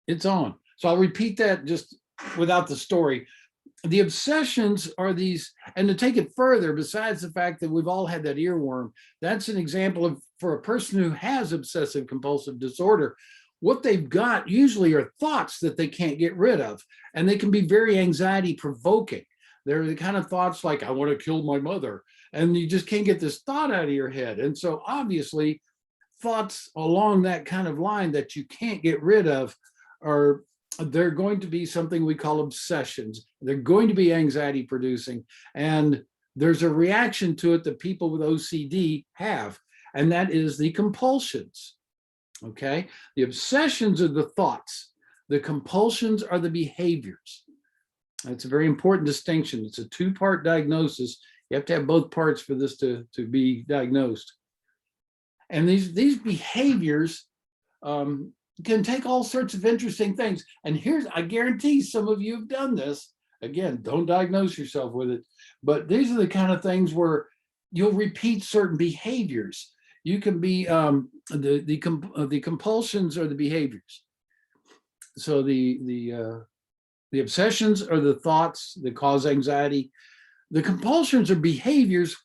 It's on. So I'll repeat that just without the story. The obsessions are these, and to take it further, besides the fact that we've all had that earworm, that's an example of, for a person who has obsessive compulsive disorder, what they've got usually are thoughts that they can't get rid of, and they can be very anxiety provoking. They're the kind of thoughts like, I want to kill my mother, and you just can't get this thought out of your head. And so obviously thoughts along that kind of line that you can't get rid of are, they're going to be something we call obsessions. They're going to be anxiety producing, and there's a reaction to it that people with OCD have, and that is the compulsions. Okay, the obsessions are the thoughts, the compulsions are the behaviors. That's a very important distinction. It's a two-part diagnosis. You have to have both parts for this to be diagnosed. And these behaviors can take all sorts of interesting things. And here's, I guarantee some of you have done this. Again, don't diagnose yourself with it, but these are the kind of things where you'll repeat certain behaviors. You can be, the compulsions are the behaviors. So the obsessions are the thoughts that cause anxiety. The compulsions are behaviors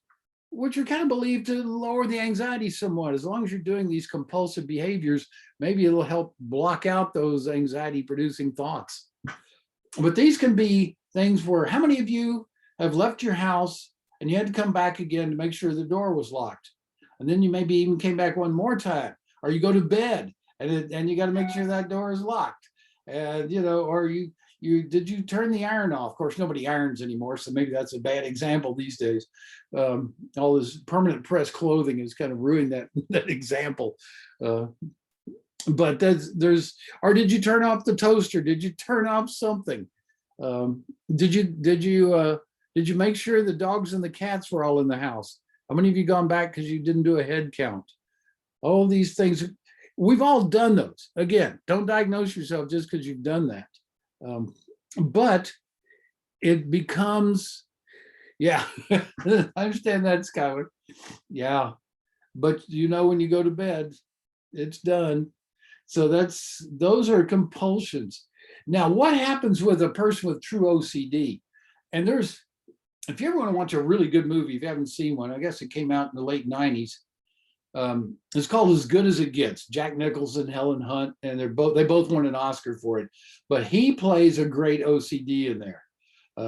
which are kind of believed to lower the anxiety somewhat. As long as you're doing these compulsive behaviors, maybe it'll help block out those anxiety producing thoughts. But these can be things where, how many of you have left your house and you had to come back again to make sure the door was locked? And then you maybe even came back one more time, or you go to bed and you got to make sure that door is locked. And, you know, or did you turn the iron off? Of course, nobody irons anymore, so maybe that's a bad example these days. All this permanent press clothing has kind of ruined that example. But or did you turn off the toaster? Did you turn off something? Did you make sure the dogs and the cats were all in the house? How many of you gone back because you didn't do a head count? All these things, we've all done those. Again, don't diagnose yourself just because you've done that. But it becomes, yeah, I understand that, Skylar. Yeah, but you know, when you go to bed, it's done. So those are compulsions. Now, what happens with a person with true OCD? And if you ever want to watch a really good movie, if you haven't seen one, I guess it came out in the late 90s. It's called As Good as It Gets. Jack Nicholson, Helen Hunt, and they both won an Oscar for it. But he plays a great OCD in there.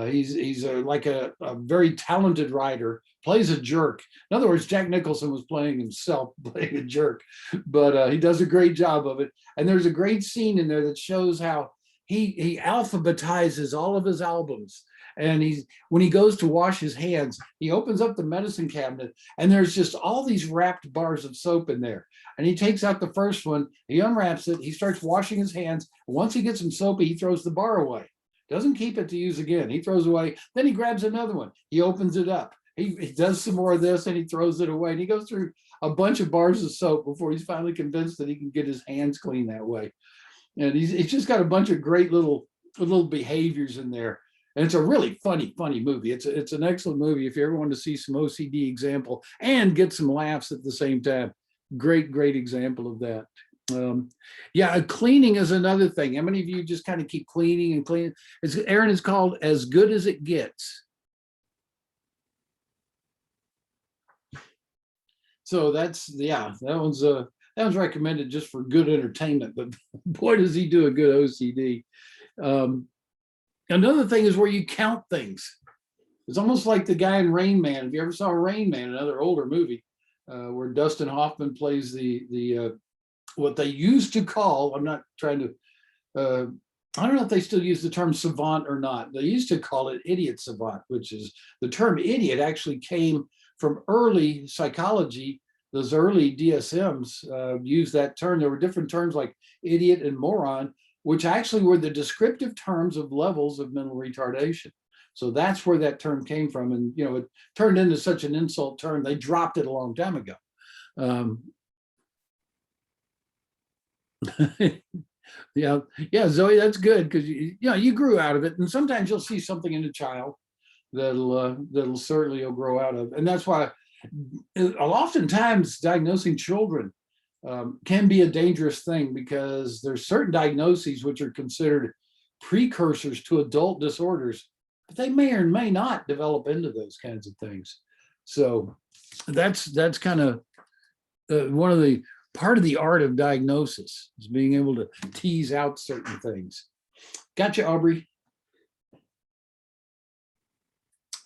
He's like a very talented writer, plays a jerk. In other words, Jack Nicholson was playing himself, playing a jerk, but he does a great job of it. And there's a great scene in there that shows how he alphabetizes all of his albums. And when he goes to wash his hands, he opens up the medicine cabinet and there's just all these wrapped bars of soap in there. And he takes out the first one, he unwraps it, he starts washing his hands. Once he gets them soapy, he throws the bar away. Doesn't keep it to use again. He throws away. Then he grabs another one. He opens it up. He does some more of this and he throws it away. And he goes through a bunch of bars of soap before he's finally convinced that he can get his hands clean that way. And he's just got a bunch of great little behaviors in there. And it's a really funny movie. It's an excellent movie if you ever want to see some OCD example and get some laughs at the same time. Great example of that. Yeah, cleaning is another thing. How many of you just kind of keep cleaning and cleaning? Aaron, is called As Good as It Gets. So that one's recommended just for good entertainment, but boy, does he do a good OCD. Another thing is where you count things. It's almost like the guy in Rain Man. If you ever saw Rain Man, another older movie, where Dustin Hoffman plays the what they used to call, I'm not trying to, I don't know if they still use the term savant or not. They used to call it idiot savant, which is, the term idiot actually came from early psychology. Those early DSMs used that term. There were different terms like idiot and moron, which actually were the descriptive terms of levels of mental retardation. So that's where that term came from. And, you know, it turned into such an insult term, they dropped it a long time ago. Yeah, Zoe, that's good, because you grew out of it. And sometimes you'll see something in a child that'll certainly you'll grow out of. And that's why oftentimes diagnosing children, can be a dangerous thing, because there's certain diagnoses which are considered precursors to adult disorders, but they may or may not develop into those kinds of things. So that's kind of one of the part of the art of diagnosis, is being able to tease out certain things. Gotcha, Aubrey.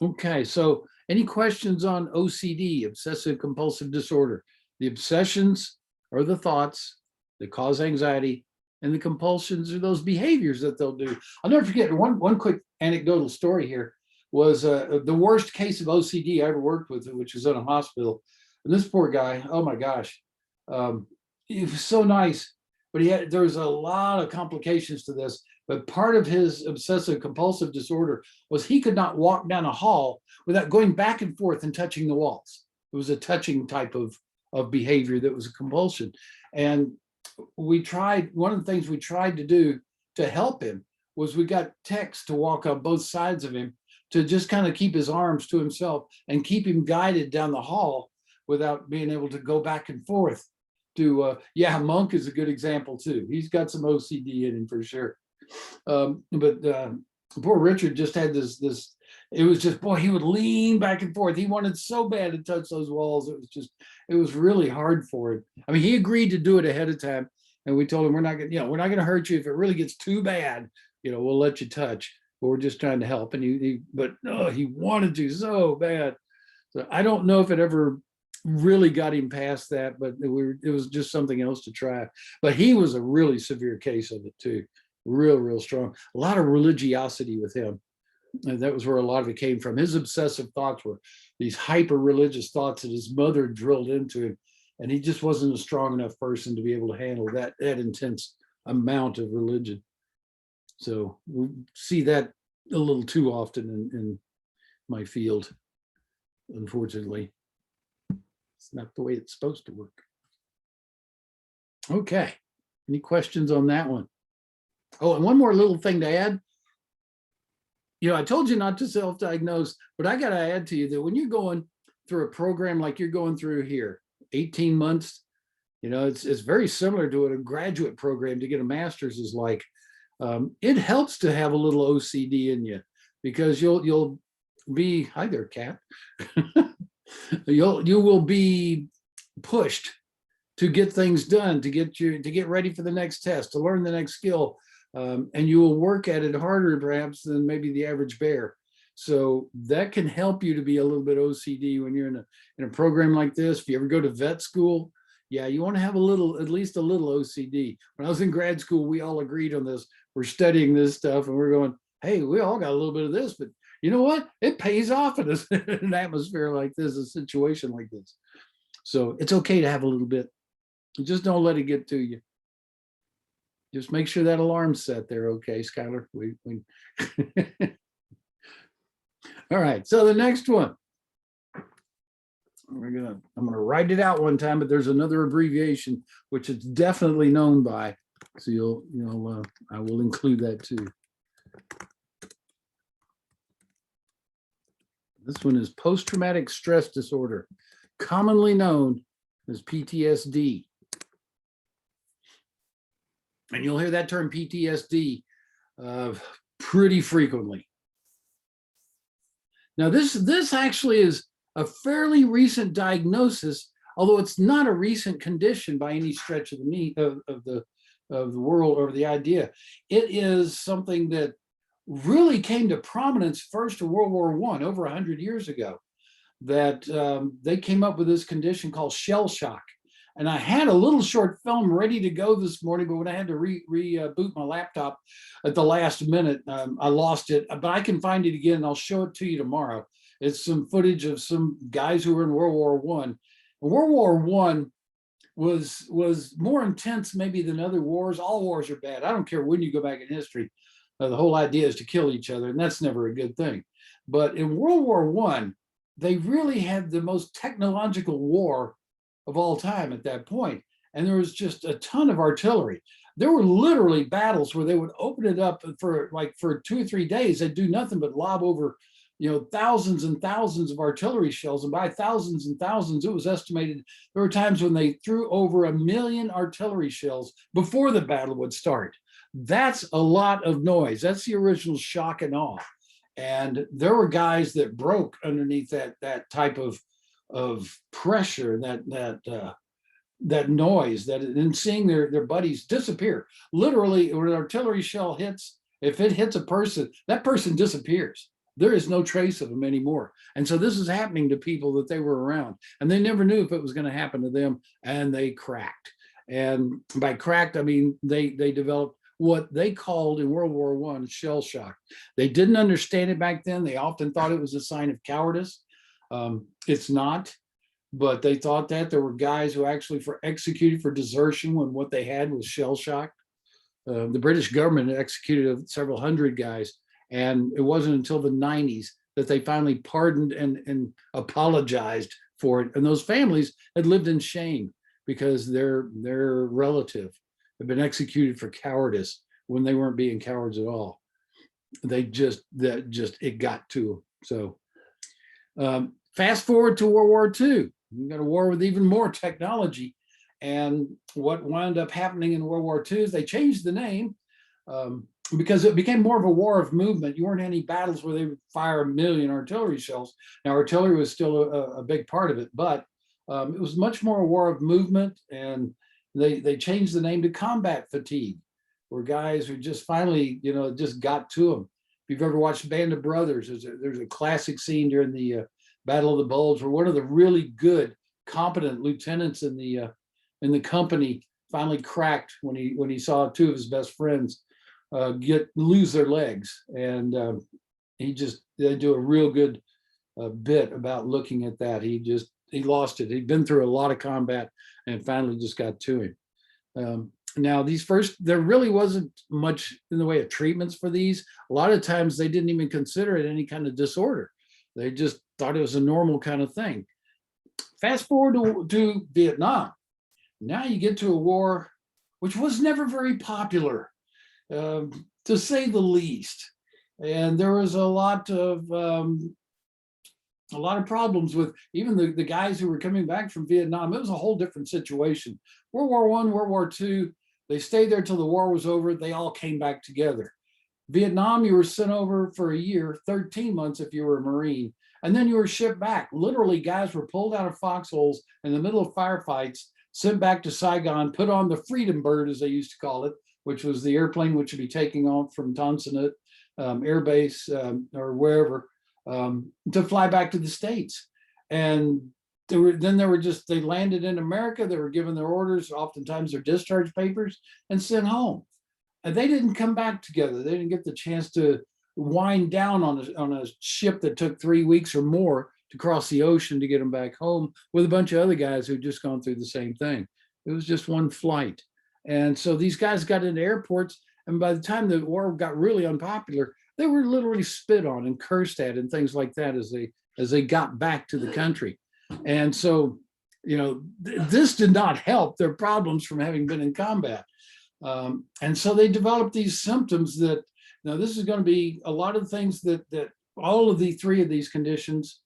Okay, so any questions on OCD, obsessive compulsive disorder? The obsessions are the thoughts that cause anxiety, and the compulsions are those behaviors that they'll do. I'll never forget one quick anecdotal story here was the worst case of OCD I ever worked with, which was in a hospital. And this poor guy, oh my gosh, he was so nice, but there was a lot of complications to this. But part of his obsessive compulsive disorder was he could not walk down a hall without going back and forth and touching the walls. It was a touching type of behavior that was a compulsion. And one of the things we tried to do to help him was we got Tex to walk on both sides of him, to just kind of keep his arms to himself and keep him guided down the hall without being able to go back and forth. Monk is a good example too. He's got some OCD in him for sure. But poor Richard just had this, it was just, boy, he would lean back and forth. He wanted so bad to touch those walls. It was really hard for him. I mean, he agreed to do it ahead of time, and we told him, we're not going to hurt you. If it really gets too bad, we'll let you touch, but we're just trying to help. And he wanted to so bad. So I don't know if it ever really got him past that, but it was just something else to try. But he was a really severe case of it too. Real strong. A lot of religiosity with him. And that was where a lot of it came from. His obsessive thoughts were these hyper religious thoughts that his mother drilled into him. And he just wasn't a strong enough person to be able to handle that intense amount of religion. So we see that a little too often in my field, unfortunately. It's not the way it's supposed to work. Okay. Any questions on that one? Oh, and one more little thing to add. I told you not to self-diagnose, but I got to add to you that when you're going through a program like you're going through here, 18 months, it's very similar to what a graduate program to get a master's is like. It helps to have a little OCD in you, because you'll be, hi there, Kat. you will be pushed to get things done, to get ready for the next test, to learn the next skill. And you will work at it harder perhaps than maybe the average bear. So that can help you to be a little bit OCD when you're in a program like this. If you ever go to vet school, you want to have at least a little OCD. When I was in grad school, we all agreed on this. We're studying this stuff and we're going, hey, we all got a little bit of this, but you know what? It pays off in an atmosphere like this, a situation like this. So it's okay to have a little bit. Just don't let it get to you. Just make sure that alarm's set there, okay, Skylar? All right, so the next one. I'm gonna write it out one time, but there's another abbreviation which it's definitely known by. So I will include that too. This one is post-traumatic stress disorder, commonly known as PTSD. And you'll hear that term PTSD pretty frequently. Now, this actually is a fairly recent diagnosis, although it's not a recent condition by any stretch of the world or the idea. It is something that really came to prominence first in World War I, over 100 years ago, that they came up with this condition called shell shock. And I had a little short film ready to go this morning, but when I had to reboot my laptop at the last minute, I lost it. But I can find it again, and I'll show it to you tomorrow. It's some footage of some guys who were in World War I. World War I was more intense maybe than other wars. All wars are bad. I don't care when you go back in history. The whole idea is to kill each other, and that's never a good thing. But in World War I, they really had the most technological war of all time at that point. And there was just a ton of artillery. There were literally battles where they would open it up for 2 or 3 days. They'd do nothing but lob over thousands and thousands of artillery shells. And by thousands and thousands, it was estimated there were times when they threw over 1 million artillery shells before the battle would start. That's a lot of noise. That's the original shock and awe. And there were guys that broke underneath that type of pressure, that noise, and seeing their buddies disappear. Literally, when an artillery shell hits, if it hits a person, that person disappears. There is no trace of them anymore. And so this is happening to people that they were around, and they never knew if it was going to happen to them, and they cracked. And by cracked, I mean they developed what they called in World War I shell shock. They didn't understand it back then. They often thought it was a sign of cowardice. It's not, but they thought that. There were guys who actually were executed for desertion when what they had was shell shock. The British government executed several hundred guys, and it wasn't until the 90s that they finally pardoned and apologized for it. And those families had lived in shame because their relative had been executed for cowardice when they weren't being cowards at all. It got to them. So fast forward to World War II. We got a war with even more technology. And what wound up happening in World War II is they changed the name because it became more of a war of movement. You weren't any battles where they would fire 1 million artillery shells. Now, artillery was still a big part of it, but it was much more a war of movement. And they changed the name to combat fatigue, where guys who just finally, just got to them. If you've ever watched Band of Brothers, there's a classic scene during the Battle of the Bulge where one of the really good, competent lieutenants in the company finally cracked when he saw two of his best friends lose their legs. And they do a real good bit about looking at that. He lost it. He'd been through a lot of combat and finally just got to him. Now, there really wasn't much in the way of treatments for these. A lot of times they didn't even consider it any kind of disorder. They just thought it was a normal kind of thing. Fast forward to Vietnam. Now you get to a war which was never very popular, to say the least. And there was a lot of problems with even the guys who were coming back from Vietnam. It was a whole different situation. World War I, World War II, they stayed there till the war was over. They all came back together. Vietnam, you were sent over for a year, 13 months if you were a Marine, and then you were shipped back. Literally, guys were pulled out of foxholes in the middle of firefights, sent back to Saigon, put on the Freedom Bird, as they used to call it, which was the airplane which would be taking off from Ton Son Nhut Air Base or wherever, to fly back to the States. And they landed in America. They were given their orders, oftentimes their discharge papers, and sent home. And they didn't come back together. They didn't get the chance to wind down on a ship that took 3 weeks or more to cross the ocean to get them back home with a bunch of other guys who'd just gone through the same thing. It was just one flight. And so these guys got into airports, and by the time the war got really unpopular, they were literally spit on and cursed at and things like that as they got back to the country. And so, this did not help their problems from having been in combat. And so they developed these symptoms that, now this is going to be a lot of things that all of the three of these conditions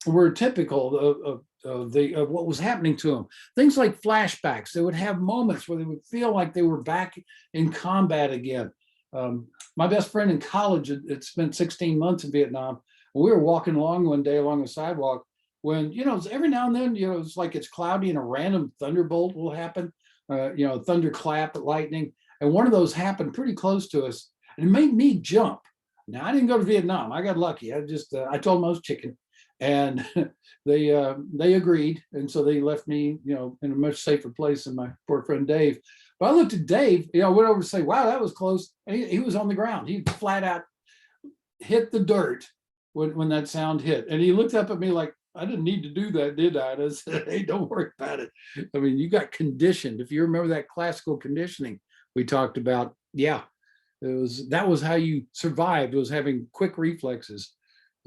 were typical of what was happening to them. Things like flashbacks. They would have moments where they would feel like they were back in combat again. My best friend in college had spent 16 months in Vietnam. We were walking along one day along the sidewalk when, every now and then, it's like it's cloudy and a random thunderbolt will happen, thunderclap, lightning. And one of those happened pretty close to us, and it made me jump. Now, I didn't go to Vietnam. I got lucky. I told them I was chicken, and they agreed. And so they left me, in a much safer place than my poor friend Dave. But I looked at Dave, I went over to say, wow, that was close. And he was on the ground. He flat out hit the dirt when that sound hit. And he looked up at me like, I didn't need to do that, did I? And I said, hey, don't worry about it. I mean, you got conditioned. If you remember that classical conditioning we talked about, yeah, that was how you survived, was having quick reflexes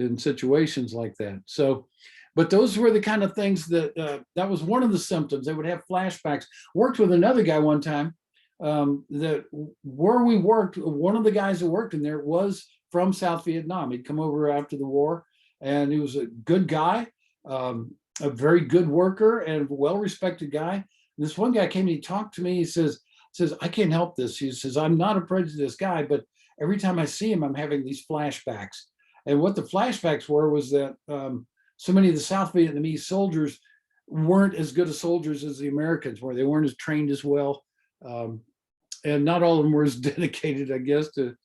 in situations like that. So, but those were the kind of things that was one of the symptoms. They would have flashbacks. Worked with another guy one time that where we worked, one of the guys that worked in there was from South Vietnam. He'd come over after the war, and he was a good guy, a very good worker and well-respected guy. And this one guy came and he talked to me. He says, I can't help this. He says, I'm not a prejudiced guy, but every time I see him, I'm having these flashbacks. And what the flashbacks were was that so many of the South Vietnamese soldiers weren't as good as soldiers as the Americans were. They weren't as trained as well. And not all of them were as dedicated, I guess, to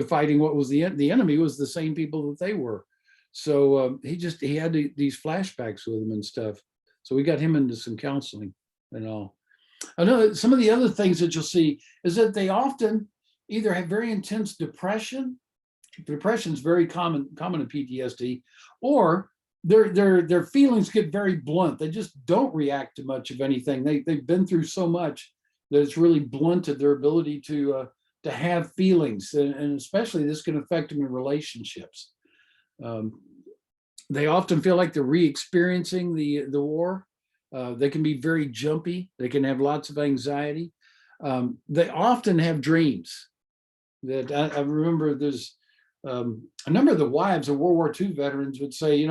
fighting what was the enemy was the same people that they were. So he had these flashbacks with him and stuff. So we got him into some counseling and all. I know some of the other things that you'll see is that they often either have very intense depression. Depression is very common in PTSD, or their feelings get very blunt. They just don't react to much of anything. They've been through so much that it's really blunted their ability to have feelings, and especially this can affect them in relationships. They often feel like they're re-experiencing the war. They can be very jumpy. They can have lots of anxiety. They often have dreams. That I remember there's a number of the wives of World War II veterans would say,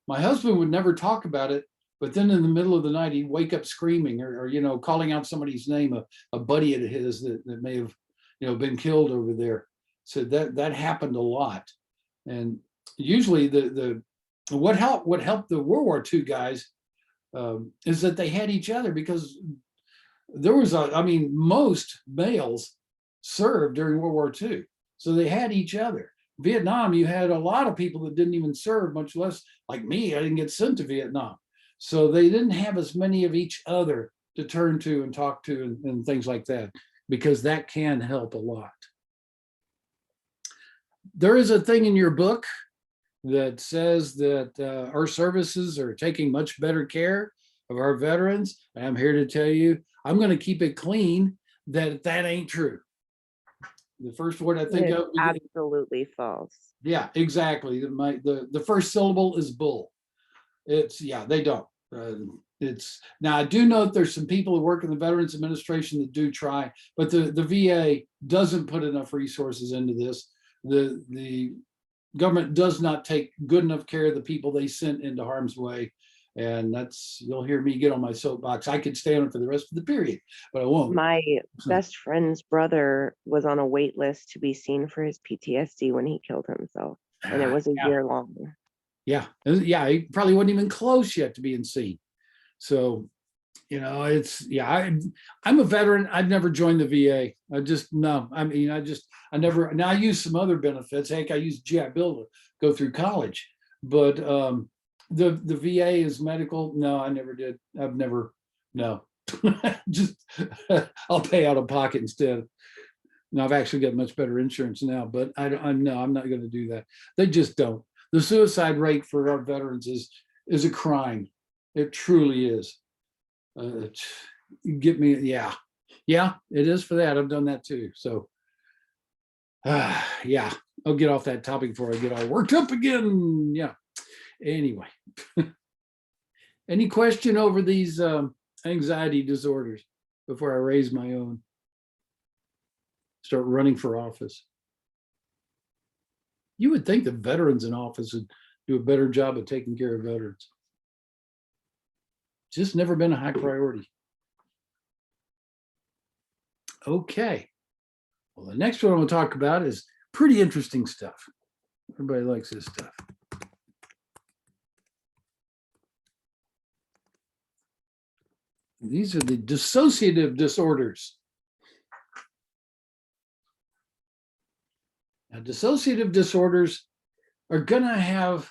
my husband would never talk about it, but then in the middle of the night, he'd wake up screaming or calling out somebody's name, a buddy of his that may have, been killed over there. So that happened a lot. And usually what helped the World War II guys is that they had each other, because there was most males served during World War II. So they had each other. Vietnam, you had a lot of people that didn't even serve, much less like me. I didn't get sent to Vietnam. So they didn't have as many of each other to turn to and talk to and things like that, because that can help a lot. There is a thing in your book that says that our services are taking much better care of our veterans. I'm here to tell you, I'm going to keep it clean, that ain't true. The first word I think of, absolutely false. Yeah, exactly. The first syllable is bull. They don't. Now I do know that there's some people who work in the Veterans Administration that do try, but the VA doesn't put enough resources into this. The government does not take good enough care of the people they sent into harm's way. And you'll hear me get on my soapbox. I could stay on it for the rest of the period, but I won't. My best friend's brother was on a wait list to be seen for his PTSD when he killed himself. And it was a year long. Yeah. He probably wasn't even close yet to being seen. So, I'm a veteran. I've never joined the VA. I use some other benefits. Heck, I use GI Bill to go through college, but the VA is medical. No, I never did. No. Just I'll pay out of pocket instead. Now I've actually got much better insurance now, but I'm not going to do that. They just don't. The suicide rate for our veterans is a crime. It truly is. Get me, yeah, it is for that. I've done that too. So, yeah, I'll get off that topic before I get all worked up again. Yeah. Anyway, any question over these anxiety disorders before I raise my own? Start running for office. You would think the veterans in office would do a better job of taking care of veterans. Just never been a high priority. Okay. Well, the next one I'm going to talk about is pretty interesting stuff. Everybody likes this stuff. These are the dissociative disorders. Now, dissociative disorders are going to have,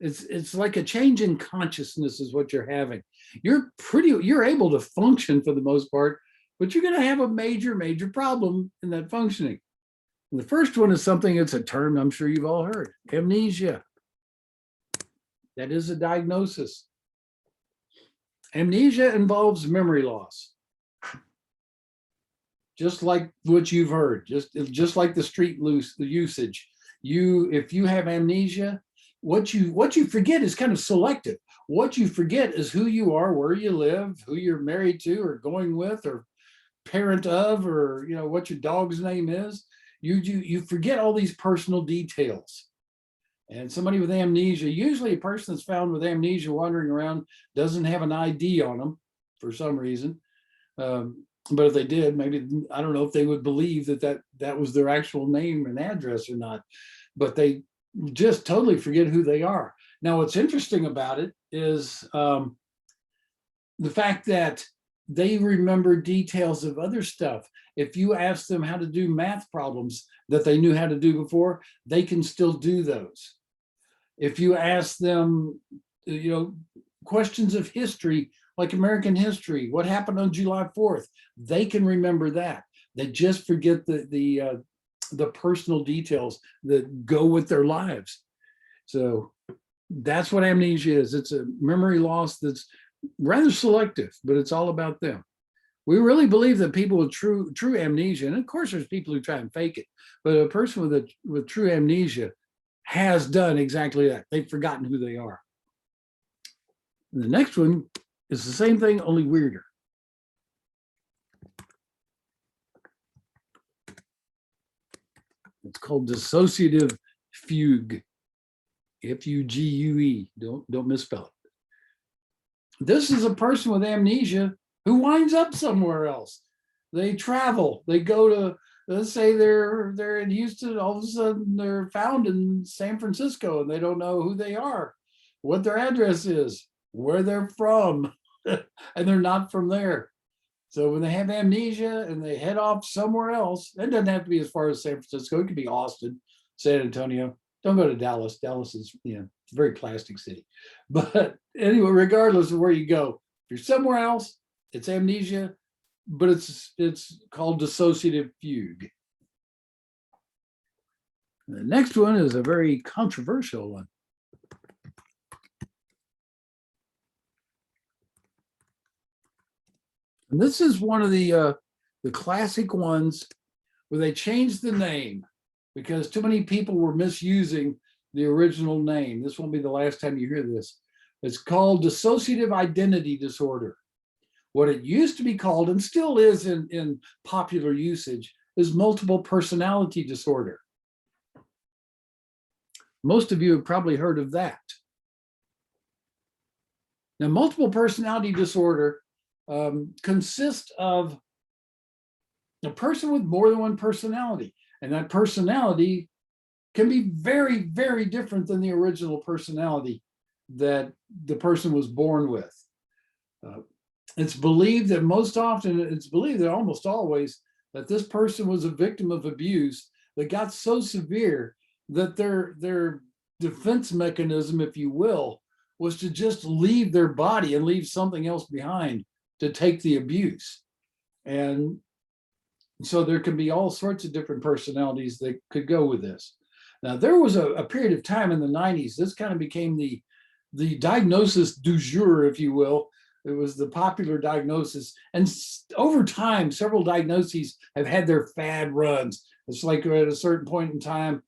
it's like a change in consciousness is what you're having. You're able to function for the most part, but you're going to have a major problem in that functioning. And the first one is something, it's a term I'm sure you've all heard, amnesia. That is a diagnosis. Amnesia involves memory loss. Just like what you've heard, just like the street usage. If you have amnesia, what you forget is kind of selective. What you forget is who you are, where you live, who you're married to or going with or parent of, or what your dog's name is. you forget all these personal details. And somebody with amnesia, usually a person that's found with amnesia wandering around doesn't have an ID on them for some reason. But if they did, maybe, I don't know if they would believe that was their actual name and address or not, but they just totally forget who they are. Now, what's interesting about it is the fact that they remember details of other stuff. If you ask them how to do math problems that they knew how to do before, they can still do those. If you ask them, questions of history, like American history, what happened on July 4th, they can remember that. They just forget the personal details that go with their lives. So that's what amnesia is. It's a memory loss that's rather selective, but it's all about them. We really believe that people with true amnesia, and of course there's people who try and fake it, but a person with true amnesia has done exactly that. They've forgotten who they are. And the next one is the same thing, only weirder. It's called dissociative fugue. F-U-G-U-E. Don't misspell it. This is a person with amnesia who winds up somewhere else. They travel. They go to, let's say they're in Houston. All of a sudden, they're found in San Francisco, and they don't know who they are, what their address is, where they're from, and they're not from there. So when they have amnesia and they head off somewhere else, it doesn't have to be as far as San Francisco. It could be Austin, San Antonio. Don't go to Dallas. Dallas is, it's a very plastic city. But anyway, regardless of where you go, if you're somewhere else, it's amnesia, but it's called dissociative fugue. The next one is a very controversial one. And this is one of the classic ones where they changed the name because too many people were misusing the original name. This won't be the last time you hear this. It's called dissociative identity disorder. What it used to be called, and still is in popular usage, is multiple personality disorder. Most of you have probably heard of that. Now, multiple personality disorder consists of a person with more than one personality, and that personality can be very, very different than the original personality that the person was born with. It's believed that most often, it's believed that almost always, that this person was a victim of abuse that got so severe that their defense mechanism, if you will, was to just leave their body and leave something else behind to take the abuse. And so there can be all sorts of different personalities that could go with this. Now, there was a period of time in the 90s, this kind of became the diagnosis du jour, if you will. It was the popular diagnosis. And over time, several diagnoses have had their fad runs. It's like at a certain point in time,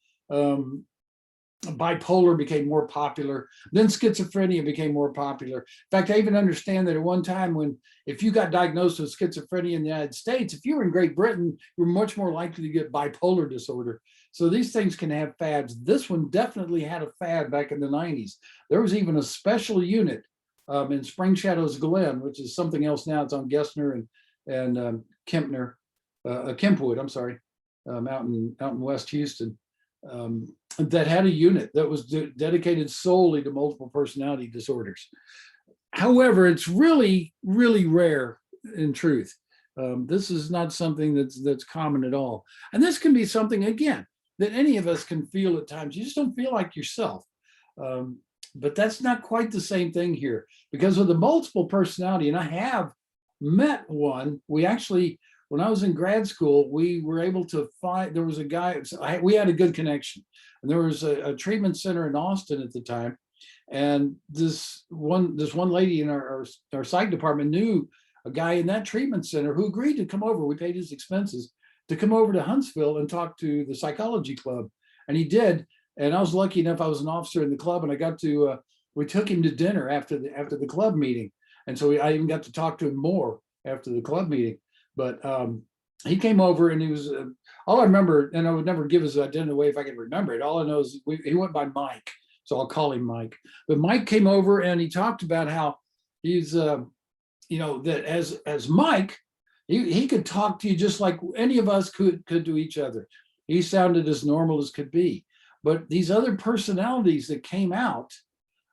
bipolar became more popular. Then schizophrenia became more popular. In fact, I even understand that at one time if you got diagnosed with schizophrenia in the United States, if you were in Great Britain, you were much more likely to get bipolar disorder. So these things can have fads. This one definitely had a fad back in the 90s. There was even a special unit in Spring Shadows Glen, which is something else now. It's on Gessner and Kempner, Kempwood, I'm sorry, out in West Houston. That had a unit that was dedicated solely to multiple personality disorders. However, it's really, really rare in truth. This is not something that's common at all. And this can be something, again, that any of us can feel at times. You just don't feel like yourself. But that's not quite the same thing here, because with the multiple personality, and I have met one, we actually, when I was in grad school, we were able to find, there was a guy, we had a good connection. And there was a treatment center in Austin at the time. And this one lady in our psych department knew a guy in that treatment center who agreed to come over. We paid his expenses to come over to Huntsville and talk to the psychology club. And he did. And I was lucky enough, I was an officer in the club, and I got to, we took him to dinner after the club meeting. And so I even got to talk to him more after the club meeting. But he came over and he was, all I remember, and I would never give his identity away if I could remember it. All I know is he went by Mike. So I'll call him Mike. But Mike came over and he talked about how he's, that as Mike, he could talk to you just like any of us could to each other. He sounded as normal as could be. But these other personalities that came out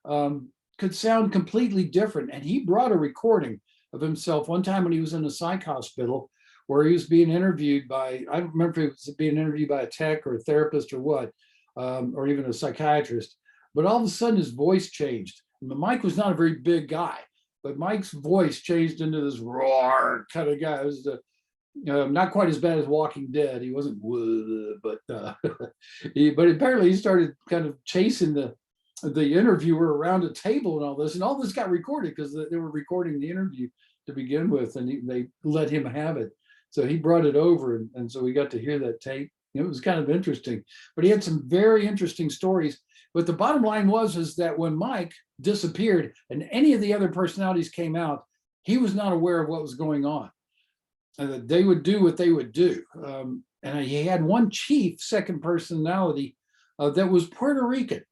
could sound completely different. And he brought a recording of himself one time when he was in a psych hospital where he was being interviewed by, I don't remember if it was being interviewed by a tech or a therapist or what, or even a psychiatrist. But all of a sudden his voice changed. Mike was not a very big guy, but Mike's voice changed into this roar kind of guy. It was not quite as bad as Walking Dead. He wasn't, but but apparently he started kind of chasing the interviewer around a table and all this got recorded because they were recording the interview to begin with, and they let him have it. So he brought it over, and so we got to hear that tape. It was kind of interesting, but he had some very interesting stories. But the bottom line is that when Mike disappeared and any of the other personalities came out, he was not aware of what was going on. They would do what they would do. And he had one chief second personality that was Puerto Rican.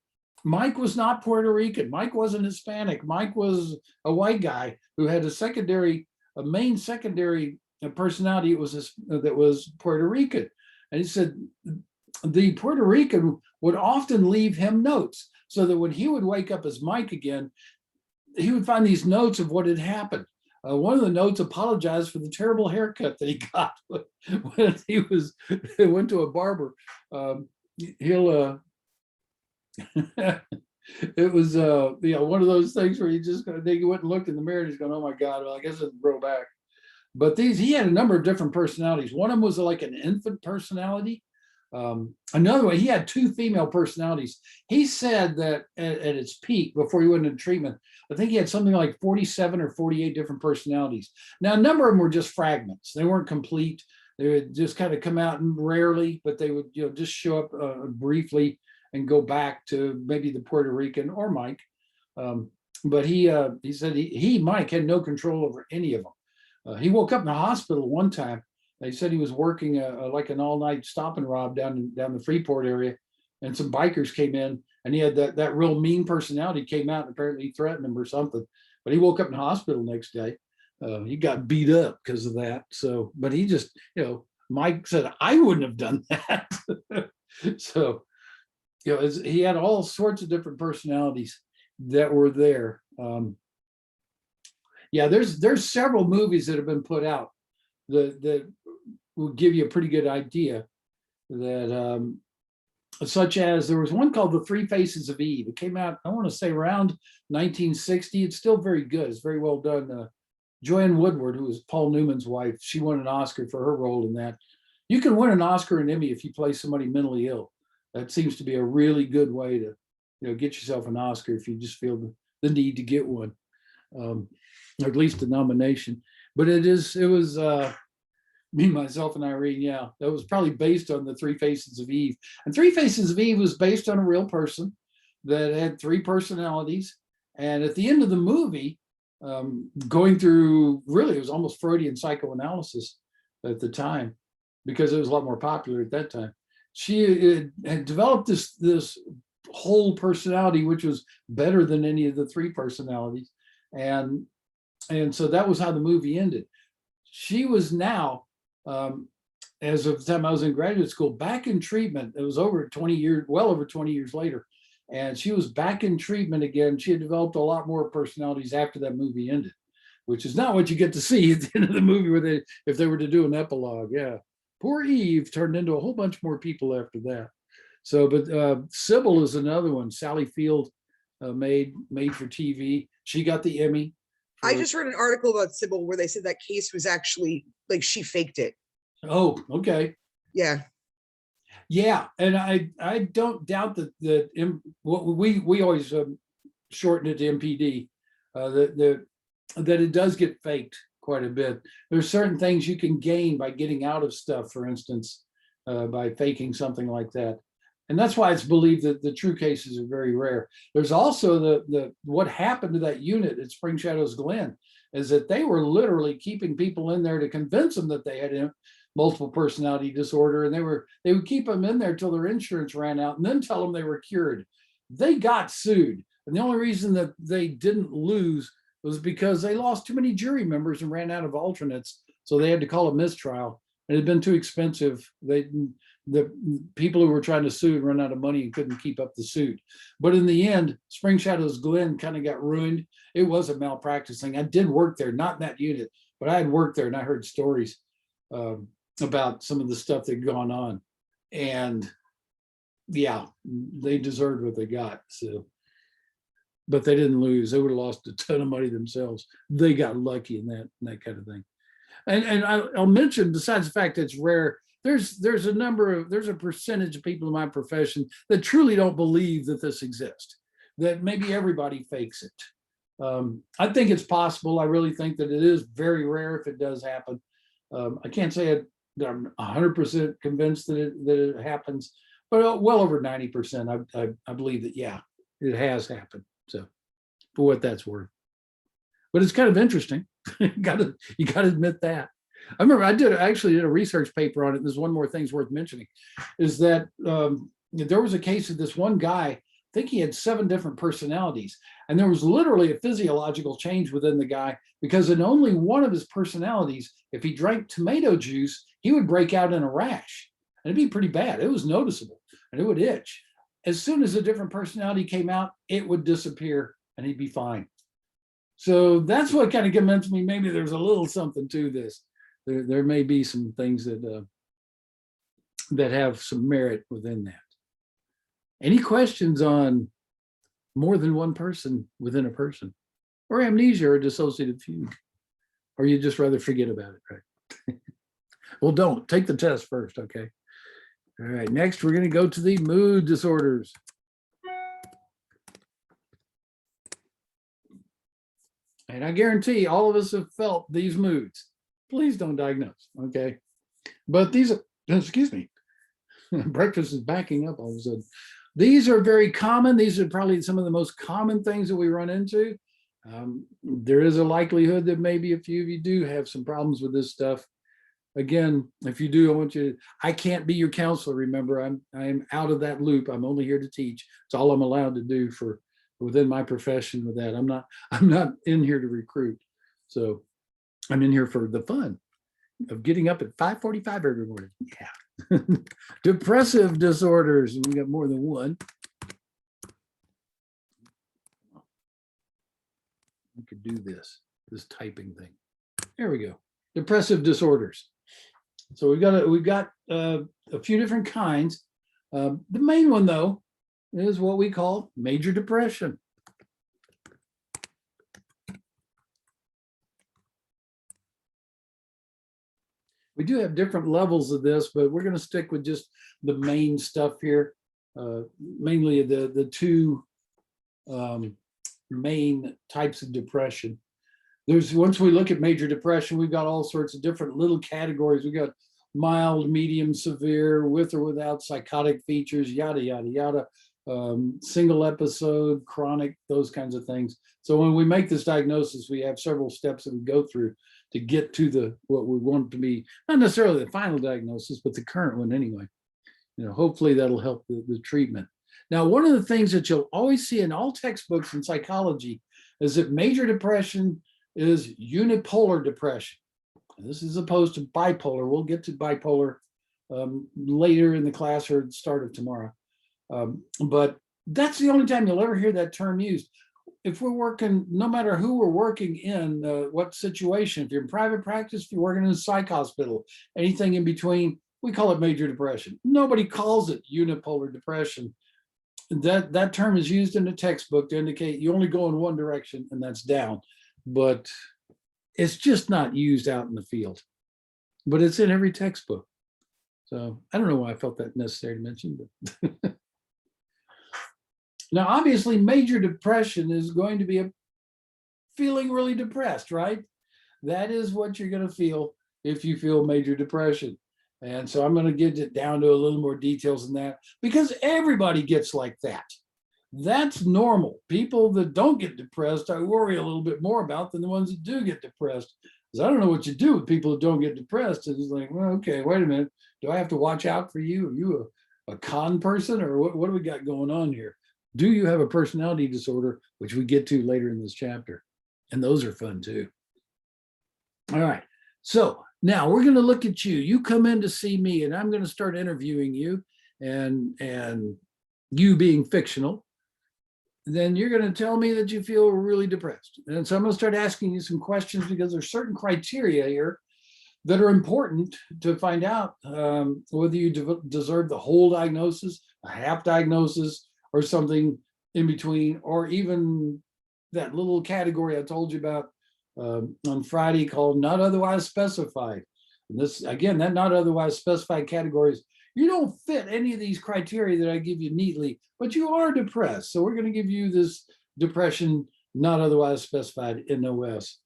Mike was not Puerto Rican. Mike wasn't Hispanic. Mike was a white guy who had a main secondary personality that was Puerto Rican. And he said the Puerto Rican would often leave him notes so that when he would wake up as Mike again, he would find these notes of what had happened. One of the notes apologized for the terrible haircut that he got when he went to a barber. It was one of those things where they went and looked in the mirror and he's going, oh my God, well, I guess it'll grow back. But he had a number of different personalities. One of them was like an infant personality. Another one, he had two female personalities. He said that at its peak, before he went into treatment, I think he had something like 47 or 48 different personalities. Now, a number of them were just fragments. They weren't complete. They would just kind of come out and rarely, but they would just show up briefly and go back to maybe the Puerto Rican or Mike. But he said Mike had no control over any of them. He woke up in the hospital one time. They said he was working like an all-night stop and rob down the Freeport area, and some bikers came in, and he had that real mean personality came out, and apparently he threatened him or something. But he woke up in the hospital next day. He got beat up because of that. So, but he just, Mike said, I wouldn't have done that. So, he had all sorts of different personalities that were there. There's several movies that have been put out that will give you a pretty good idea that such as there was one called The Three Faces of Eve. It came out, I want to say around 1960. It's still very good. It's very well done. Joanne Woodward, who was Paul Newman's wife, she won an Oscar for her role in that. You can win an Oscar and Emmy if you play somebody mentally ill. That seems to be a really good way to get yourself an Oscar if you just feel the need to get one, or at least a nomination. But it was me, myself, and Irene. Yeah, that was probably based on The Three Faces of Eve. And Three Faces of Eve was based on a real person that had three personalities. And at the end of the movie, going through, really, it was almost Freudian psychoanalysis at the time, because it was a lot more popular at that time. She had developed this whole personality, which was better than any of the three personalities. And so that was how the movie ended. She was now, as of the time I was in graduate school, back in treatment. It was over 20 years, well over 20 years later. And she was back in treatment again. She had developed a lot more personalities after that movie ended, which is not what you get to see at the end of the movie where if they were to do an epilogue. Yeah. Poor Eve turned into a whole bunch more people after that. So, but Sybil is another one. Sally Field made for TV. She got the Emmy. I just read an article about Sybil where they said that case was actually like she faked it. Oh, okay. Yeah. Yeah, and I don't doubt that what we always shorten it to MPD, that it does get faked quite a bit. There's certain things you can gain by getting out of stuff, for instance, by faking something like that. And that's why it's believed that the true cases are very rare. There's also the what happened to that unit at Spring Shadows Glen is that they were literally keeping people in there to convince them that they had multiple personality disorder, and they would keep them in there till their insurance ran out and then tell them they were cured. They got sued. And the only reason that they didn't lose was because they lost too many jury members and ran out of alternates. So they had to call a mistrial. It had been too expensive. The people who were trying to sue had run out of money and couldn't keep up the suit. But in the end, Spring Shadows Glen kind of got ruined. It was a malpractice thing. I did work there, not in that unit, but I had worked there and I heard stories about some of the stuff that had gone on. And yeah, they deserved what they got. So, but they didn't lose. They would have lost a ton of money themselves. They got lucky in that kind of thing. And I'll mention, besides the fact that it's rare, there's a percentage of people in my profession that truly don't believe that this exists, that maybe everybody fakes it. I think it's possible. I really think that it is very rare if it does happen. I can't say that I'm 100% convinced that it happens, but well over 90%, I believe that, yeah, it has happened. So for what that's worth. But it's kind of interesting. you gotta admit that. I remember I actually did a research paper on it. There's one more thing's worth mentioning, is that there was a case of this one guy, I think he had 7 different personalities, and there was literally a physiological change within the guy, because in only one of his personalities, if he drank tomato juice, he would break out in a rash, and it'd be pretty bad. It was noticeable, and it would itch. As soon as a different personality came out, it would disappear, and he'd be fine. So that's what kind of convinced me maybe there's a little something to this. There may be some things that have some merit within that. Any questions on more than one person within a person, or amnesia or dissociative fugue? Or you just rather forget about it, right? Well, don't. Take the test first, okay? All right, next we're going to go to the mood disorders. And I guarantee all of us have felt these moods. Please don't diagnose, okay? But these are, excuse me, breakfast is backing up all of a sudden. These are very common. These are probably some of the most common things that we run into. There is a likelihood that maybe a few of you do have some problems with this stuff. Again, if you do, I can't be your counselor, remember, I'm out of that loop. I'm only here to teach. It's all I'm allowed to do for within my profession with that. I'm not in here to recruit. So I'm in here for the fun of getting up at 5:45 every morning. Yeah. Depressive disorders. We got more than one. We could do this typing thing. There we go. Depressive disorders. So we've got a few different kinds. The main one, though, is what we call major depression. We do have different levels of this, but we're going to stick with just the main stuff here. Mainly the two main types of depression. Once we look at major depression, we've got all sorts of different little categories. We've got mild, medium, severe, with or without psychotic features, yada, yada, yada. Single episode, chronic, those kinds of things. So when we make this diagnosis, we have several steps that we go through to get to what we want to be, not necessarily the final diagnosis, but the current one anyway. Hopefully that'll help the treatment. Now, one of the things that you'll always see in all textbooks in psychology is that major depression is unipolar depression. This is opposed to bipolar. We'll get to bipolar later in the class or at the start of tomorrow. But that's the only time you'll ever hear that term used. If we're working, no matter who we're working in, what situation, if you're in private practice, if you're working in a psych hospital, anything in between, we call it major depression. Nobody calls it unipolar depression. That term is used in the textbook to indicate you only go in one direction, and that's down. But it's just not used out in the field. But it's in every textbook. So I don't know why I felt that necessary to mention, but now, obviously, major depression is going to be feeling really depressed, right? That is what you're going to feel if you feel major depression. And so I'm going to get it down to a little more details than that, because everybody gets like that. That's normal. People that don't get depressed, I worry a little bit more about than the ones that do get depressed. Because I don't know what you do with people who don't get depressed. It's like, well, okay, wait a minute. Do I have to watch out for you? Are you a con person, or what do we got going on here? Do you have a personality disorder, which we get to later in this chapter? And those are fun too. All right. So now we're going to look at you. You come in to see me, and I'm going to start interviewing you, and you being fictional. Then you're going to tell me that you feel really depressed. And so I'm going to start asking you some questions, because there's certain criteria here that are important to find out whether you deserve the whole diagnosis, a half diagnosis, or something in between, or even that little category I told you about on Friday called not otherwise specified. And this, again, that not otherwise specified categories, you don't fit any of these criteria that I give you neatly, but you are depressed. So we're going to give you this depression not otherwise specified NOS.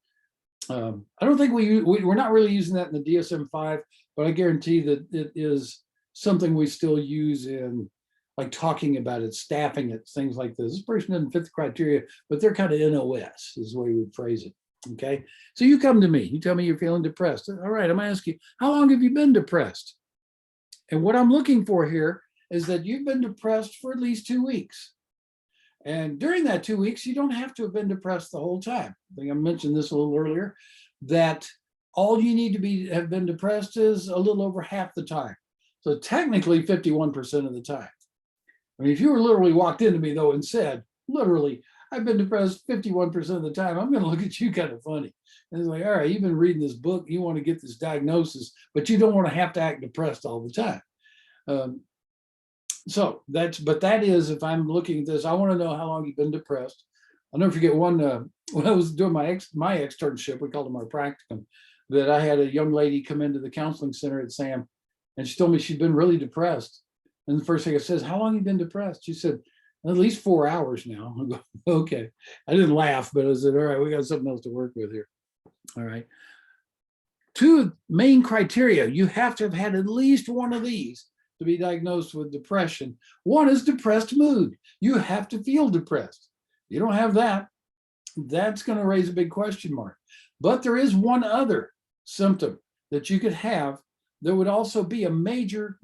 I don't think we're not really using that in the DSM-5, but I guarantee that it is something we still use in like talking about it, staffing it, things like this. This person doesn't fit the criteria, but they're kind of NOS is the way we would phrase it. Okay. So you come to me, you tell me you're feeling depressed. All right. I'm gonna ask you, how long have you been depressed? And what I'm looking for here is that you've been depressed for at least 2 weeks. And during that 2 weeks, you don't have to have been depressed the whole time. I think I mentioned this a little earlier, that all you need to have been depressed is a little over half the time. So technically 51% of the time. I mean, if you were literally walked into me though and said, literally, I've been depressed 51% of the time, I'm going to look at you kind of funny. And it's like, all right, you've been reading this book, you want to get this diagnosis, but you don't want to have to act depressed all the time. So that is, if I'm looking at this, I want to know how long you've been depressed. I'll never forget one, when I was doing my externship, we called them our practicum, that I had a young lady come into the counseling center at SAM, and she told me she'd been really depressed. And the first thing I says, how long have you been depressed? She said, at least 4 hours now. I go, okay. I didn't laugh, but I said, all right, we got something else to work with here. All right. 2 main criteria. You have to have had at least one of these to be diagnosed with depression. One is depressed mood. You have to feel depressed. You don't have that, that's going to raise a big question mark. But there is one other symptom that you could have that would also be a major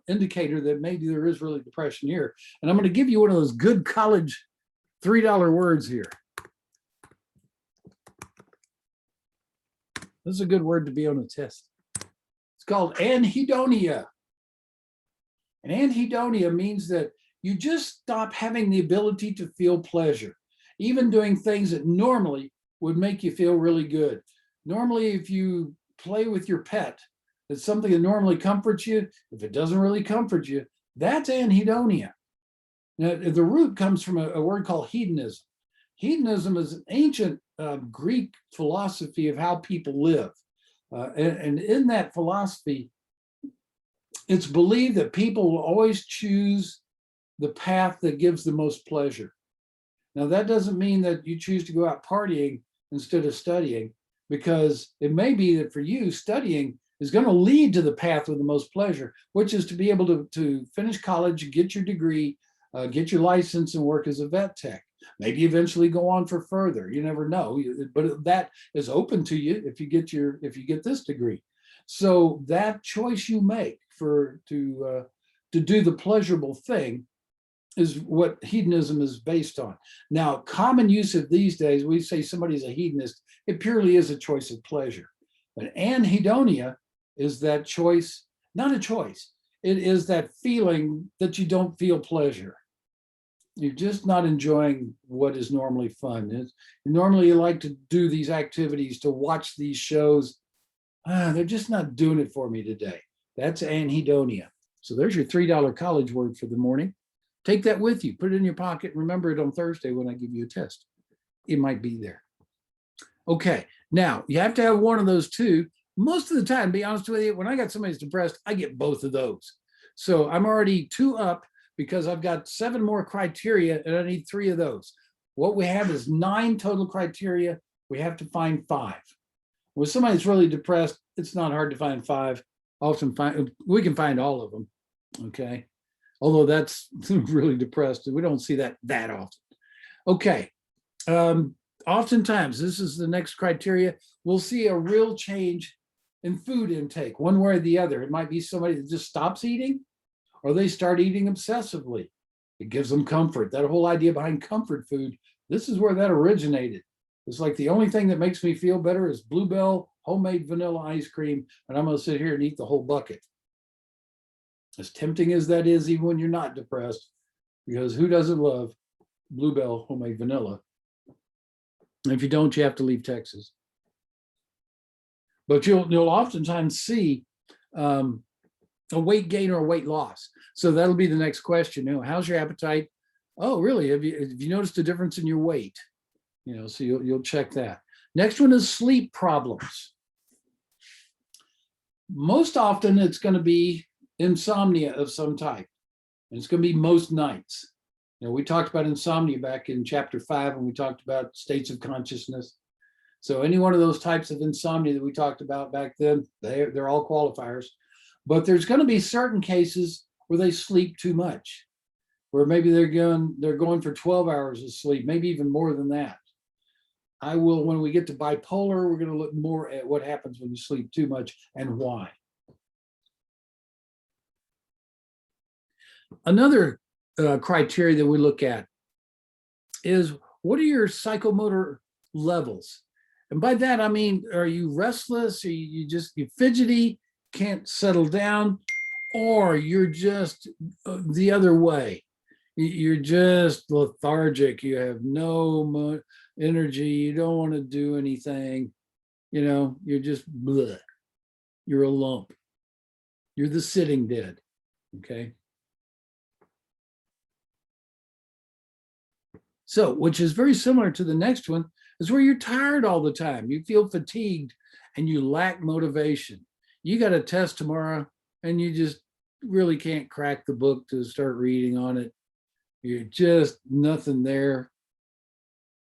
indicator that maybe there is really depression here. And I'm going to give you one of those good college $3 words here. This is a good word to be on a test. It's called anhedonia. And anhedonia means that you just stop having the ability to feel pleasure, even doing things that normally would make you feel really good. Normally, if you play with your pet, it's something that normally comforts you. If it doesn't really comfort you, that's anhedonia. Now, the root comes from a word called hedonism. Hedonism is an ancient Greek philosophy of how people live. And in that philosophy, it's believed that people will always choose the path that gives the most pleasure. Now, that doesn't mean that you choose to go out partying instead of studying, because it may be that for you, studying is going to lead to the path with the most pleasure, which is to be able to finish college, get your degree, get your license, and work as a vet tech. Maybe eventually go on for further. You never know, but that is open to you if you get this degree. So that choice you make to do the pleasurable thing is what hedonism is based on. Now, common use of these days, we say somebody's a hedonist, it purely is a choice of pleasure. But anhedonia is that choice, not a choice. It is that feeling that you don't feel pleasure. You're just not enjoying what is normally fun. Normally you like to do these activities, to watch these shows. They're just not doing it for me today. That's anhedonia. So there's your $3 college word for the morning. Take that with you, put it in your pocket. Remember it on Thursday when I give you a test. It might be there. Okay, now you have to have one of those two. Most of the time, to be honest with you, when I got somebody who's depressed, I get both of those. So I'm already 2 up because I've got 7 more criteria and I need 3 of those. What we have is 9 total criteria. We have to find 5. With somebody that's really depressed, it's not hard to find 5. We can find all of them, okay? Although that's really depressed, we don't see that often. Okay, oftentimes, this is the next criteria, we'll see a real change in food intake, one way or the other. It might be somebody that just stops eating, or they start eating obsessively. It gives them comfort. That whole idea behind comfort food, this is where that originated. It's like the only thing that makes me feel better is Bluebell homemade vanilla ice cream, and I'm gonna sit here and eat the whole bucket. As tempting as that is, even when you're not depressed, because who doesn't love Bluebell homemade vanilla? And if you don't, you have to leave Texas. But you'll oftentimes see a weight gain or a weight loss. So that'll be the next question. How's your appetite? Oh, really? Have you noticed a difference in your weight? So you'll check that. Next one is sleep problems. Most often it's going to be insomnia of some type. And it's going to be most nights. We talked about insomnia back in chapter 5 when we talked about states of consciousness. So any one of those types of insomnia that we talked about back then, they're all qualifiers. But there's going to be certain cases where they sleep too much, where maybe they're going for 12 hours of sleep, maybe even more than that. When we get to bipolar, we're going to look more at what happens when you sleep too much and why. Another criteria that we look at is, what are your psychomotor levels? And by that, I mean, are you restless? Are you fidgety, can't settle down, or you're just the other way? You're just lethargic. You have no energy. You don't want to do anything. You're just bleh. You're a lump. You're the sitting dead. Okay. So, which is very similar to the next one, is where you're tired all the time. You feel fatigued and you lack motivation. You got a test tomorrow and you just really can't crack the book to start reading on it. You're just nothing there.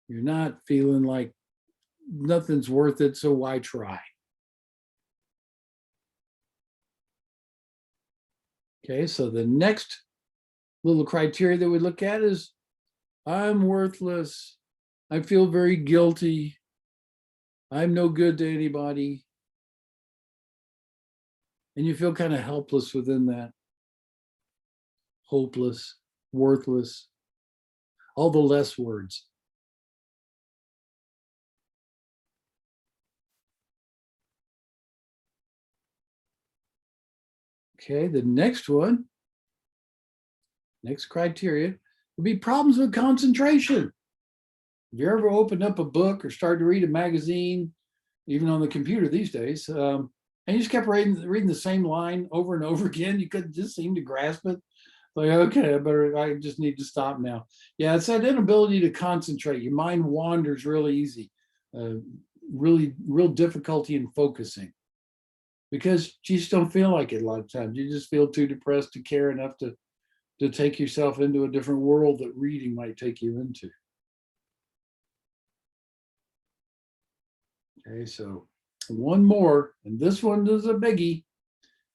You're not feeling like nothing's worth it, so why try? Okay, so the next little criteria that we look at is, I'm worthless. I feel very guilty. I'm no good to anybody. And you feel kind of helpless within that. Hopeless, worthless, all the less words. Okay, the next one, next criteria would be problems with concentration. If you ever opened up a book or started to read a magazine, even on the computer these days, and you just kept reading the same line over and over again, you couldn't just seem to grasp it. Like, okay, I just need to stop now. Yeah, it's that inability to concentrate. Your mind wanders really easy, real difficulty in focusing, because you just don't feel like it a lot of times. You just feel too depressed to care enough to take yourself into a different world that reading might take you into. Okay, so one more, and this one is a biggie,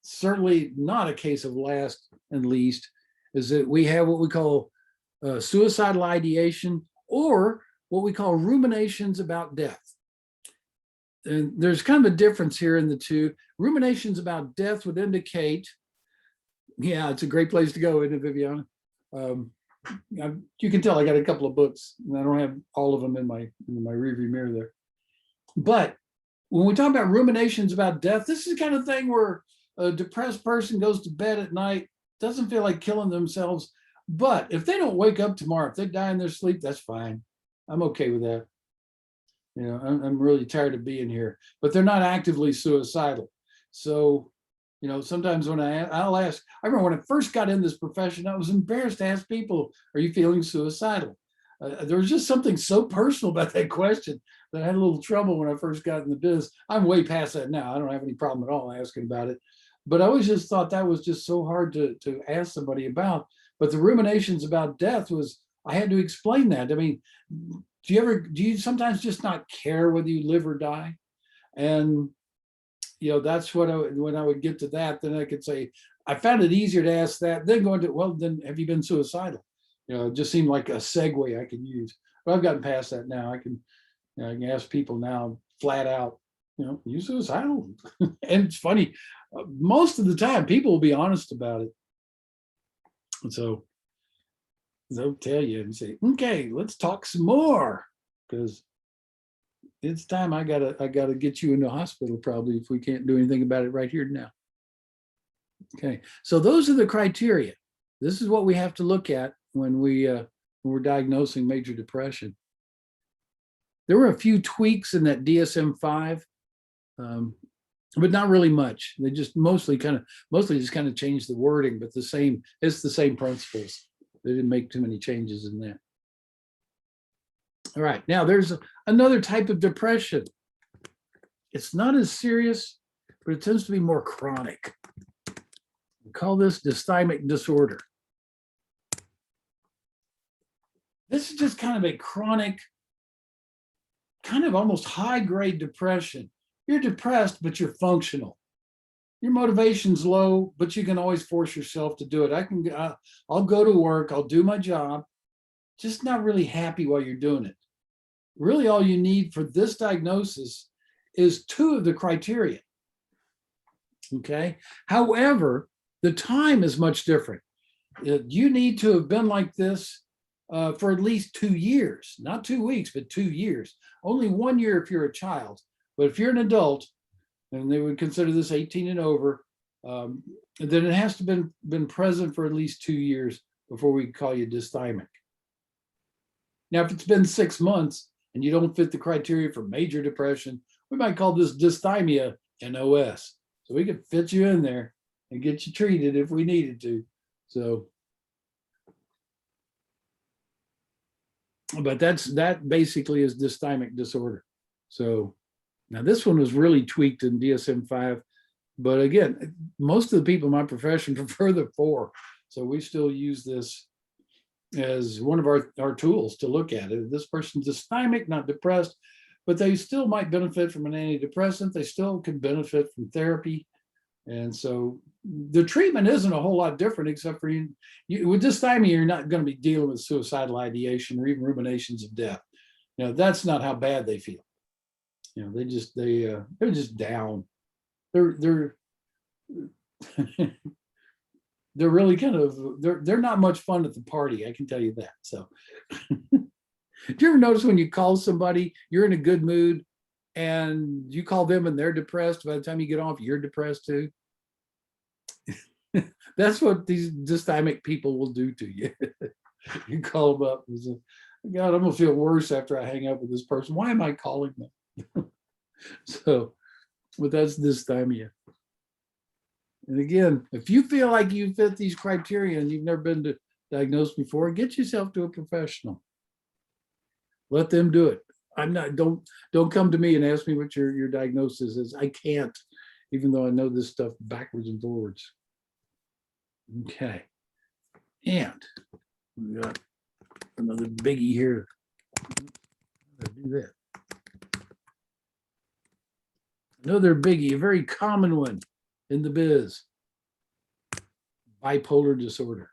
certainly not a case of last and least, is that we have what we call suicidal ideation, or what we call ruminations about death. And there's kind of a difference here in the two. Ruminations about death would indicate, yeah, it's a great place to go, isn't it, Viviana? You can tell I got a couple of books, and I don't have all of them in my rearview mirror there. But when we talk about ruminations about death, this is the kind of thing where a depressed person goes to bed at night, doesn't feel like killing themselves, but if they don't wake up tomorrow, if they die in their sleep, that's fine. I'm okay with that. I'm really tired of being here, but they're not actively suicidal. So, sometimes when I'll ask, I remember when I first got in this profession, I was embarrassed to ask people, are you feeling suicidal? There was just something so personal about that question that I had a little trouble when I first got in the biz. I'm way past that now. I don't have any problem at all asking about it. But I always just thought that was just so hard to ask somebody about. But the ruminations about death was, I had to explain that. I mean, do you sometimes just not care whether you live or die? And, that's what when I would get to that, then I could say, I found it easier to ask that than going to, well, then have you been suicidal? It just seemed like a segue I could use. But I've gotten past that now. I can I can ask people now flat out, you suicidal? And it's funny, most of the time, people will be honest about it. And so they'll tell you and say, okay, let's talk some more, because it's time. I gotta get you in the hospital probably if we can't do anything about it right here now. Okay, so those are the criteria. This is what we have to look at when we're diagnosing major depression. There were a few tweaks in that DSM-5, but not really much. They just mostly just kind of changed the wording, but it's the same principles. They didn't make too many changes in that. All right, now there's another type of depression. It's not as serious, but it tends to be more chronic. We call this dysthymic disorder. This is just kind of a chronic, kind of almost high-grade depression. You're depressed, but you're functional. Your motivation's low, but you can always force yourself to do it. I'll go to work, I'll do my job, just not really happy while you're doing it. Really, all you need for this diagnosis is 2 of the criteria. Okay. However, the time is much different. You need to have been like this for at least 2 years, not 2 weeks, but 2 years. Only 1 year if you're a child. But if you're an adult, and they would consider this 18 and over, then it has to have been present for at least 2 years before we call you dysthymic. Now, if it's been 6 months and you don't fit the criteria for major depression, we might call this dysthymia NOS. So we could fit you in there and get you treated if we needed to. So, but that basically is dysthymic disorder. So now this one was really tweaked in DSM-5, but again, most of the people in my profession prefer the 4. So we still use this as one of our tools to look at it. This person's dysthymic, not depressed, but they still might benefit from an antidepressant. They still could benefit from therapy. And so the treatment isn't a whole lot different, except for you with dysthymia, you're not going to be dealing with suicidal ideation or even ruminations of death. That's not how bad they feel. They're just down. They're they're really kind of, they're not much fun at the party, I can tell you that. So do you ever notice when you call somebody, you're in a good mood, and you call them and they're depressed, by the time you get off, you're depressed too? That's what these dysthymic people will do to you. You call them up and say, God, I'm gonna feel worse after I hang up with this person. Why am I calling them? So, but that's dysthymia. And again, if you feel like you fit these criteria and you've never been diagnosed before, get yourself to a professional. Let them do it. Don't come to me and ask me what your diagnosis is. I can't, even though I know this stuff backwards and forwards. Okay. And we got another biggie here. Let's do that. Another biggie, a very common one in the biz: bipolar disorder.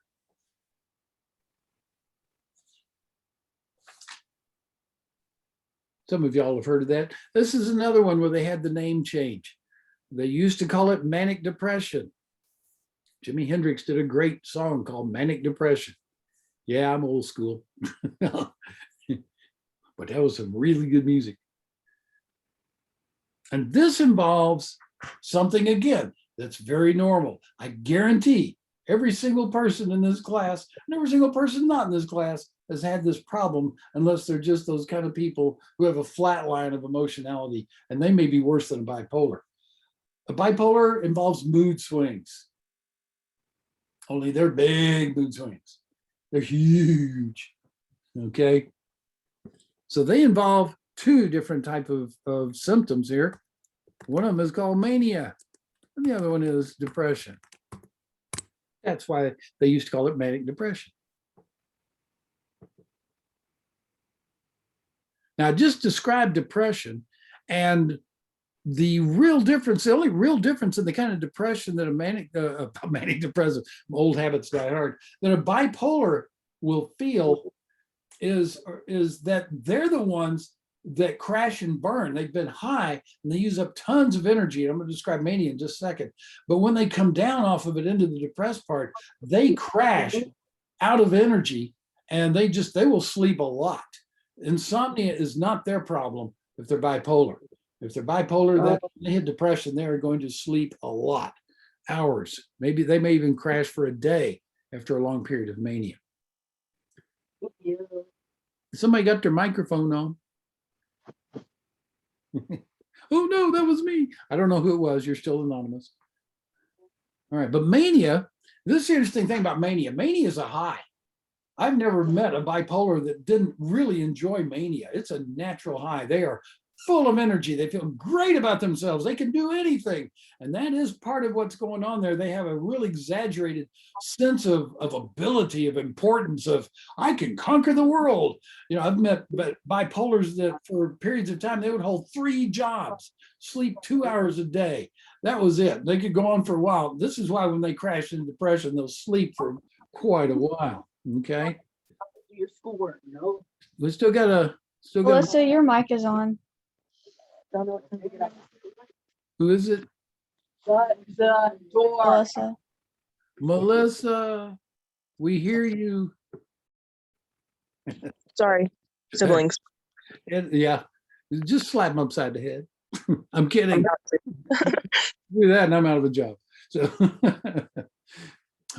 Some of y'all have heard of that. This is another one where they had the name change. They used to call it manic depression. Jimi Hendrix did a great song called Manic Depression. Yeah, I'm old school. But that was some really good music. And this involves something, again, that's very normal. I guarantee every single person in this class and every single person not in this class has had this problem, unless they're just those kind of people who have a flat line of emotionality, and they may be worse than a bipolar. A bipolar involves mood swings. Only they're big mood swings. They're huge. Okay. So they involve 2 different type of symptoms here. One of them is called mania, and the other one is depression. That's why they used to call it manic depression. Now, just describe depression, and the real difference, the only real difference in the kind of depression that a manic depressive, old habits die hard, that a bipolar will feel is that they're the ones that crash and burn. They've been high and they use up tons of energy. I'm going to describe mania in just a second. But when they come down off of it into the depressed part, they crash out of energy and they will sleep a lot. Insomnia is not their problem if they're bipolar. If they're bipolar, that they hit depression, they are going to sleep a lot, hours. Maybe they may even crash for a day after a long period of mania. Somebody got their microphone on. Oh no, that was me. I don't know who it was. You're still anonymous. All right, but mania, this is the interesting thing about mania. Mania is a high. I've never met a bipolar that didn't really enjoy mania. It's a natural high. They are full of energy. They feel great about themselves. They can do anything. And that is part of what's going on there. They have a real exaggerated sense of ability, of importance, of I can conquer the world. You know, I've met bipolars that for periods of time, they would hold 3 jobs, sleep 2 hours a day. That was it. They could go on for a while. This is why when they crash into depression, they'll sleep for quite a while. Okay. Your schoolwork, no. We still got Melissa, your mic is on. Don't know what time to get up. who is it? Shut the door. Melissa. Melissa, we hear you. Sorry, siblings. Yeah, just slap them upside the head. I'm kidding. I'm not sick. Do that and I'm out of a job. So,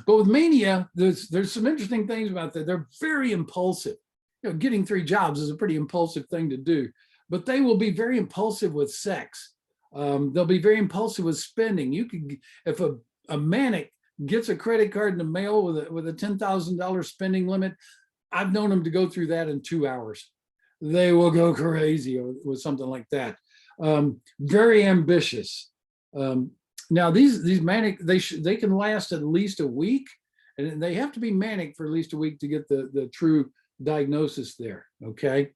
but with mania, there's some interesting things about that. They're very impulsive. You know, getting 3 jobs is a pretty impulsive thing to do, but they will be very impulsive with sex. They'll be very impulsive with spending. You could, if a manic gets a credit card in the mail with a $10,000 spending limit, I've known them to go through that in 2 hours. They will go crazy with something like that. Very ambitious. Now these manic, they can last at least a week, and they have to be manic for at least a week to get the true diagnosis there. Okay,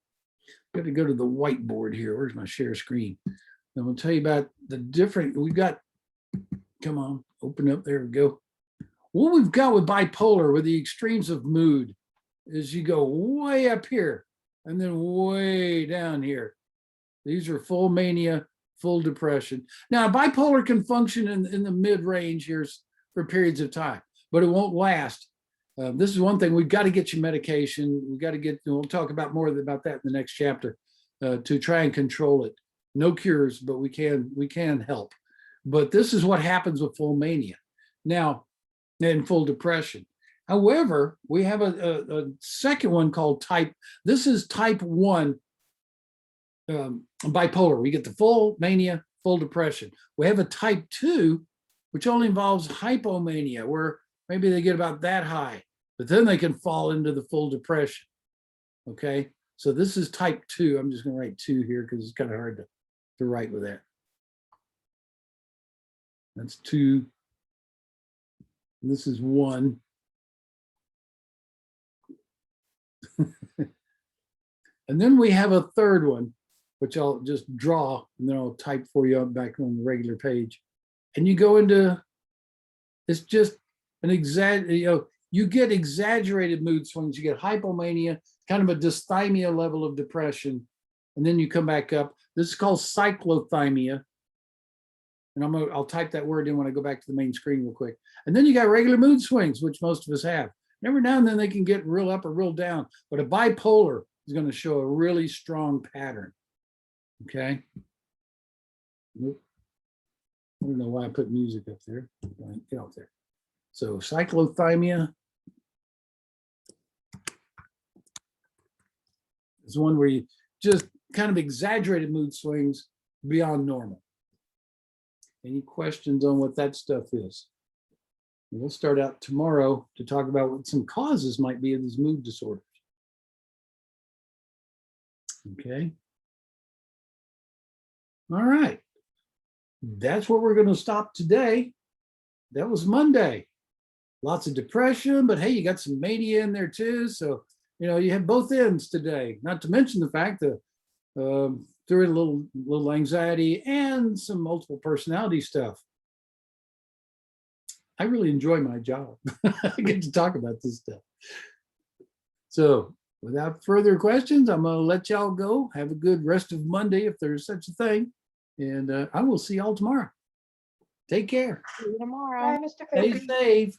got to go to the whiteboard here. Where's my share screen? I'm going to tell you about the different. We've got. Come on, open up. There we go. What we've got with bipolar, with the extremes of mood, is you go way up here and then way down here. These are full mania, full depression. Now, bipolar can function in the mid-range here for periods of time, but it won't last. This is one thing, we've got to get you medication. We've got to get, we'll talk about more about that in the next chapter to try and control it. No cures, but we can help. But this is what happens with full mania. Now, and full depression. However, we have a second one called this is type 1 bipolar. We get the full mania, full depression. We have a type 2, which only involves hypomania, where maybe they get about that high, but then they can fall into the full depression. Okay, so this is type 2. I'm just going to write 2 here because it's kind of hard to write with that. That's 2. And this is 1. And then we have a third one, which I'll just draw and then I'll type for you back on the regular page. And you go into, it's just an you get exaggerated mood swings. You get hypomania, kind of a dysthymia level of depression, and then you come back up. This is called cyclothymia. And I'll type that word in when I go back to the main screen real quick. And then you got regular mood swings, which most of us have. Every now and then they can get real up or real down, but a bipolar is going to show a really strong pattern. Okay. Nope. I don't know why I put music up there. Get out there. So cyclothymia is one where you just kind of exaggerated mood swings beyond normal. Any questions on what that stuff is? We'll start out tomorrow to talk about what some causes might be of these mood disorders. Okay. All right. That's where we're going to stop today. That was Monday. Lots of depression, but hey, you got some mania in there too. So, you know, you have both ends today, not to mention the fact that through a little anxiety and some multiple personality stuff. I really enjoy my job. I get to talk about this stuff. So without further questions, I'm gonna let y'all go. Have a good rest of Monday if there's such a thing. And I will see y'all tomorrow. Take care. See you tomorrow. Bye, Mr. Stay Cookie. safe.